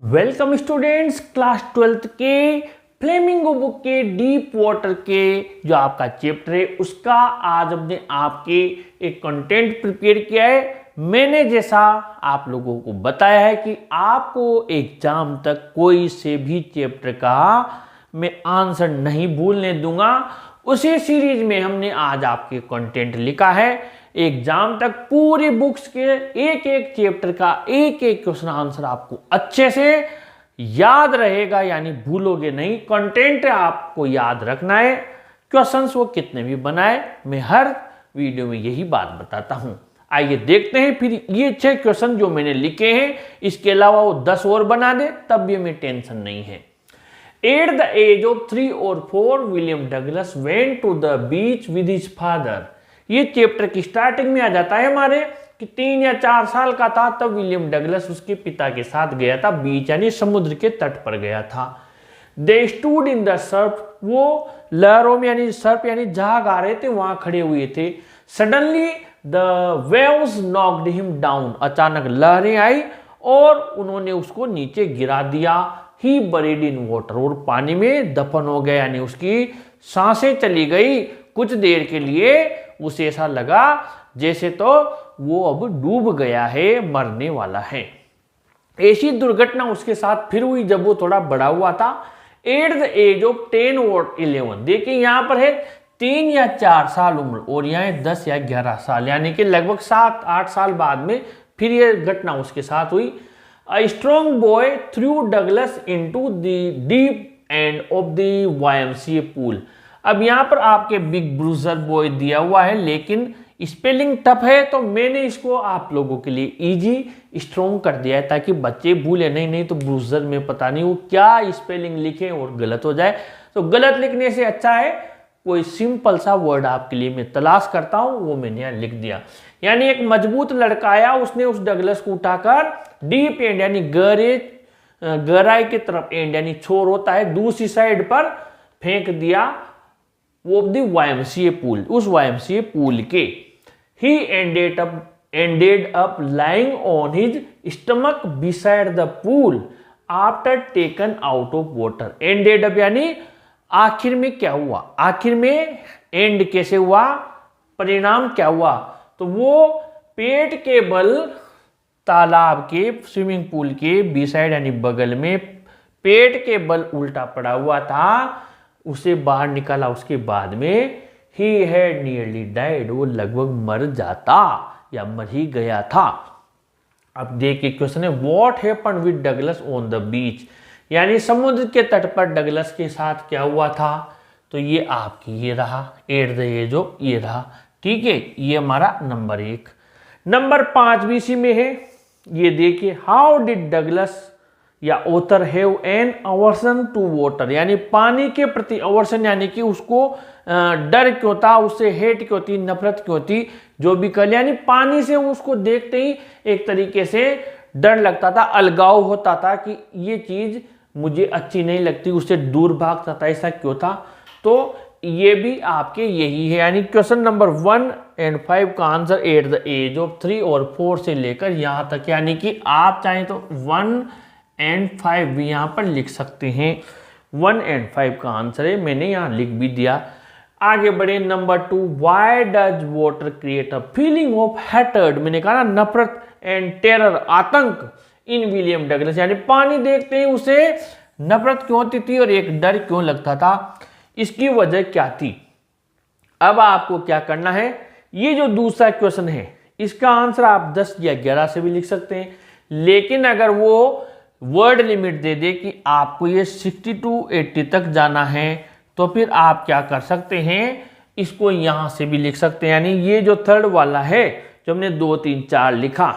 Welcome students, class 12th के flamingo book के deep water के जो आपका चैप्टर है उसका आज हमने आपके एक कंटेंट प्रिपेयर किया है। मैंने जैसा आप लोगों को बताया है कि आपको एग्जाम तक कोई से भी चैप्टर का मैं आंसर नहीं भूलने दूंगा। उसी सीरीज में हमने आज आपके कंटेंट लिखा है। एग्जाम तक पूरी बुक्स के एक एक चैप्टर का एक एक क्वेश्चन आंसर आपको अच्छे से याद रहेगा, यानी भूलोगे नहीं। कंटेंट आपको याद रखना है, क्वेश्चंस वो कितने भी बनाए मैं हर वीडियो में यही बात बताता हूं। आइए देखते हैं फिर ये 6 क्वेश्चन जो मैंने लिखे हैं, इसके अलावा वो 10 और बना दे तब भी हमें टेंशन नहीं है। At the age of 3 or 4 William Douglas went to the beach with his father. ये चैप्टर की स्टार्टिंग में आ जाता है हमारे कि 3 या 4 साल का था तब विलियम डगलस उसके पिता के साथ गया था बीच, यानी समुद्र के तट पर गया था। They stood in the Surf, वो लहरों में यानी सर्फ यानी जहां आ रहे थे वहां खड़े हुए थे। Suddenly the waves knocked him down, अचानक लहरें आई और उन्होंने उसको नीचे गिरा दिया। ही बरीड इन वाटर, और पानी में दफन हो गया, यानी उसकी सांसें चली गई। कुछ देर के लिए उसे ऐसा लगा जैसे तो वो अब डूब गया है, मरने वाला है। ऐसी दुर्घटना उसके साथ फिर हुई जब वो थोड़ा बड़ा हुआ था। At the age of 10 or 11, देखिए यहां पर है 3 या 4 साल उम्र और यहाँ है 10 या 11 साल, यानी कि लगभग 7-8 साल बाद में फिर ये घटना उसके साथ हुई। A strong boy threw Douglas into the deep end of the YMCA pool। अब यहाँ पर आपके बिग ब्रूजर बॉय दिया हुआ है, लेकिन स्पेलिंग टफ है तो मैंने इसको आप लोगों के लिए इजी स्ट्रॉन्ग कर दिया है ताकि बच्चे भूले नहीं तो ब्रूजर में पता नहीं वो क्या स्पेलिंग लिखे और गलत हो जाए। तो गलत लिखने से अच्छा है कोई सिंपल सा वर्ड आपके लिए मैं तलाश करता हूं, वो मैंने यहाँ लिख दिया। यानी एक मजबूत लड़का आया, उसने उस डगलस को उठाकर डीप एंड यानी गहराई की तरफ, एंड यानी छोर होता है, दूसरी साइड पर फेंक दिया वो द YMCA पूल, उस YMCA पूल के। ही ended up lying on his stomach beside the pool after taken out of water। ended up यानी आखिर में क्या हुआ, आखिर में एंड कैसे हुआ, परिणाम क्या हुआ, तो वो पेट के बल तालाब के स्विमिंग पूल के बीसाइड यानी बगल में पेट के बल उल्टा पड़ा हुआ था, उसे बाहर निकाला। उसके बाद में ही हैड नियरली डाइड, वो लगभग मर जाता या मर ही गया था। अब देखिए क्वेश्चन है what happened with Douglas on the beach, यानी समुद्र के तट पर डगलस के साथ क्या हुआ था। तो ये आपकी ये रहा एट द एज ऑफ, ये रहा, ठीक है, ये हमारा नंबर 1। नंबर 5 भी इसी में है। ये देखिए हाउ डिड डगलस या author have an aversion to water, यानी पानी के प्रति अवर्सन, यानी कि उसको डर क्यों था, उससे हेट क्यों थी, नफरत क्यों थी, जो भी कल, यानी पानी से उसको देखते ही एक तरीके से डर लगता था, अलगाव होता था कि ये चीज मुझे अच्छी नहीं लगती, उससे दूर भागता था। ऐसा क्यों था, तो ये भी आपके यही है। यानी क्वेश्चन नंबर 1 और 5 का answer at the age of 3 और 4 से लेकर यहां तक, यानी कि आप चाहें तो 1 और 5 भी यहां पर लिख सकते हैं। 1 और 5 का आंसर है, मैंने यहां लिख भी दिया। आगे बढ़े number 2, why does water create a feeling of hatred, मैंने कहा ना नफरत एंड टेरर, आतंक इन विलियम डगलस, यानी पानी देखते ही उसे नफरत क्यों होती थी और एक डर क्यों लगता था, इसकी वजह क्या थी। अब आपको क्या करना है, ये जो दूसरा क्वेश्चन है इसका आंसर आप 10 या 11 से भी लिख सकते हैं, लेकिन अगर वो वर्ड लिमिट दे दे कि आपको ये 60 to 80 तक जाना है तो फिर आप क्या कर सकते हैं, इसको यहां से भी लिख सकते हैं। यानी ये जो थर्ड वाला है जो हमने 2 3 4 लिखा,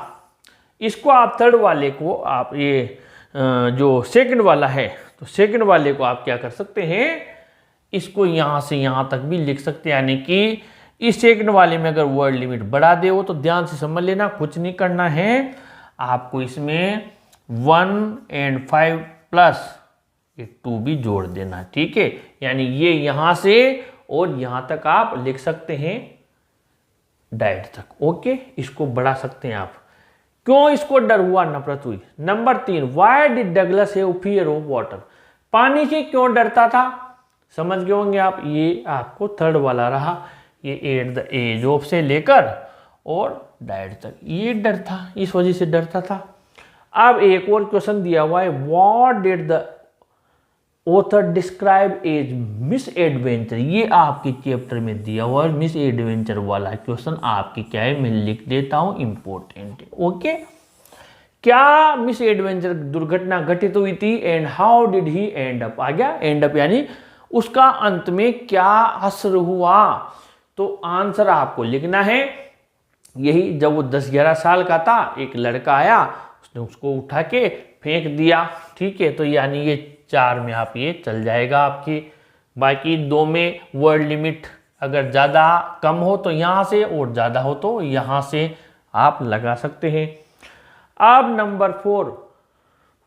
इसको आप थर्ड वाले को आप ये जो सेकंड वाला है तो सेकंड वाले को आप क्या कर सकते हैं, इसको यहां से यहां तक भी लिख सकते हैं। यानी कि इस सेकंड वाले में अगर वर्ड लिमिट बढ़ा दे वो तो ध्यान से समझ लेना, कुछ नहीं करना है आपको, इसमें 1 और 5 प्लस 2 भी जोड़ देना, ठीक है। यानी ये यहां से और यहां तक आप लिख सकते हैं डाइट तक, ओके। इसको बढ़ा सकते हैं आप, क्यों इसको डर हुआ, नफरत हुई। Number 3, why did Douglas have fear of water, पानी से क्यों डरता था, समझ गए होंगे आप। ये आपको थर्ड वाला रहा, ये एट द एज ऑफ से लेकर और डाइड तक ये डर था, इस वजह से डरता था। अब एक और क्वेश्चन दिया हुआ है, what did the author describe as misadventure, ये आपके चैप्टर में दिया हुआ है मिस एडवेंचर वाला क्वेश्चन आपकी क्या है, मैं लिख देता हूं, इंपॉर्टेंट है। ओके, क्या मिस एडवेंचर दुर्घटना घटित हुई थी and how did he end up, आ गया एंड अप यानी उसका अंत में क्या असर हुआ। तो आंसर आपको लिखना है, यही जब वो 10-11 साल का था, एक लड़का आया, उसने उसको उठा के फेंक दिया, ठीक है। तो यानी ये 4 में आप ये चल जाएगा आपकी। बाकी 2 में वर्ड लिमिट अगर ज़्यादा कम हो तो यहाँ से, और ज़्यादा हो तो यहाँ से आप लगा सकते हैं। अब नंबर 4,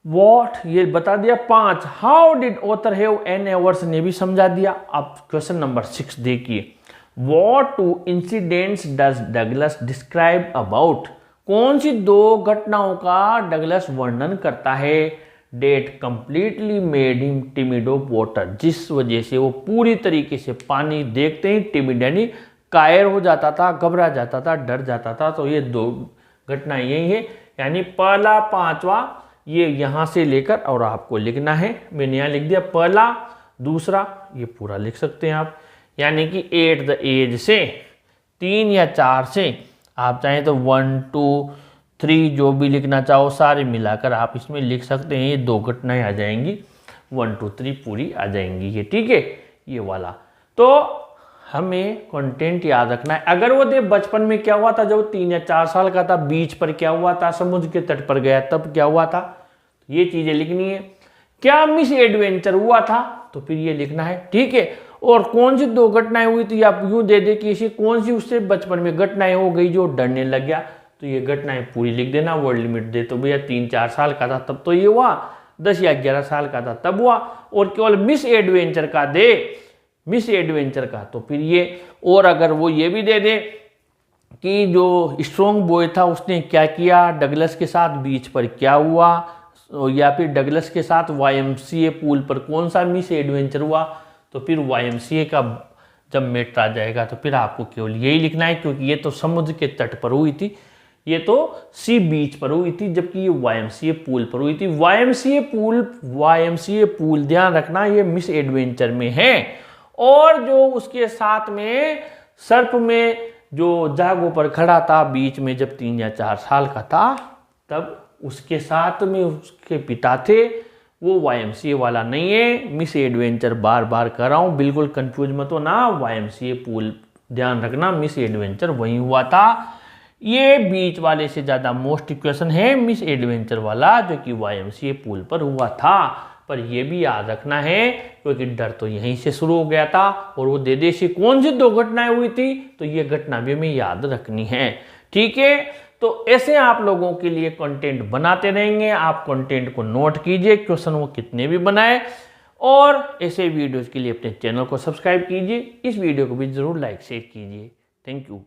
वॉट ये बता दिया। 5, how did author have an aversion ने भी समझा दिया। अब क्वेश्चन नंबर 6 देखिए, what 2 incidents does Douglas describe about, कौन सी 2 घटनाओं का डगलस वर्णन करता है। That completely made him timid of water, जिस वजह से वो पूरी तरीके से पानी देखते ही टिमिड यानी कायर हो जाता था, घबरा जाता था, डर जाता था। तो ये 2 घटना यही है, यानी पहला 5वां ये यहाँ से लेकर और आपको लिखना है, मैंने यहाँ लिख दिया पहला, दूसरा ये पूरा लिख सकते हैं आप, यानी कि एट द एज से 3 या 4 से आप चाहें तो 1, 2, 3 जो भी लिखना चाहो सारे मिलाकर आप इसमें लिख सकते हैं। ये 2 घटनाएं आ जाएंगी, 1, 2, 3 पूरी आ जाएंगी ये, ठीक है, ये वाला। तो हमें कंटेंट याद रखना है। अगर वो दे बचपन में क्या हुआ था, जब 3 या 4 साल का था, बीच पर क्या हुआ था, समुद्र के तट पर गया तब क्या हुआ था, ये चीजें लिखनी है। क्या मिस एडवेंचर हुआ था, तो फिर ये लिखना है, ठीक है। और कौन सी 2 घटनाएं हुई थी, आप यूं दे दे कि ऐसी कौन सी उससे बचपन में घटनाएं हो गई जो डरने लग गया, तो ये घटनाएं पूरी लिख देना। वर्ड लिमिट दे तो भैया 3-4 साल का था तब तो ये हुआ, 10 या 11 साल का था तब हुआ। और केवल मिस एडवेंचर का दे, मिस एडवेंचर का, तो फिर ये। और अगर वो ये भी दे दे कि जो स्ट्रॉन्ग बॉय था उसने क्या किया, डगलस के साथ बीच पर क्या हुआ, या फिर डगलस के साथ YMCA पूल पर कौन सा मिस एडवेंचर हुआ, तो फिर YMCA का जब मेट आ जाएगा तो फिर आपको केवल यही लिखना है, क्योंकि ये तो समुद्र के तट पर हुई थी, ये तो सी बीच पर हुई थी, जबकि ये YMCA पूल पर हुई थी। YMCA पूल ध्यान रखना ये मिस एडवेंचर में है। और जो उसके साथ में सर्प में जो जागो पर खड़ा था बीच में जब 3 या 4 साल का था, तब उसके साथ में उसके पिता थे, वो YMCA वाला नहीं है। मिस एडवेंचर बार बार कर रहा हूँ, बिल्कुल कंफ्यूज मत हो ना। YMCA पूल ध्यान रखना, मिस एडवेंचर वही हुआ था। ये बीच वाले से ज़्यादा मोस्ट क्वेश्चन है मिस एडवेंचर वाला, जो कि YMCA पूल पर हुआ था। पर यह भी याद रखना है, क्योंकि डर तो यहीं से शुरू हो गया था। और वो दे देशी कौन सी 2 घटनाएं हुई थी, तो ये घटना भी हमें याद रखनी है, ठीक है। तो ऐसे आप लोगों के लिए कंटेंट बनाते रहेंगे। आप कंटेंट को नोट कीजिए, क्वेश्चन वो कितने भी बनाए, और ऐसे वीडियोस के लिए अपने चैनल को सब्सक्राइब कीजिए। इस वीडियो को भी जरूर लाइक शेयर कीजिए। Thank you.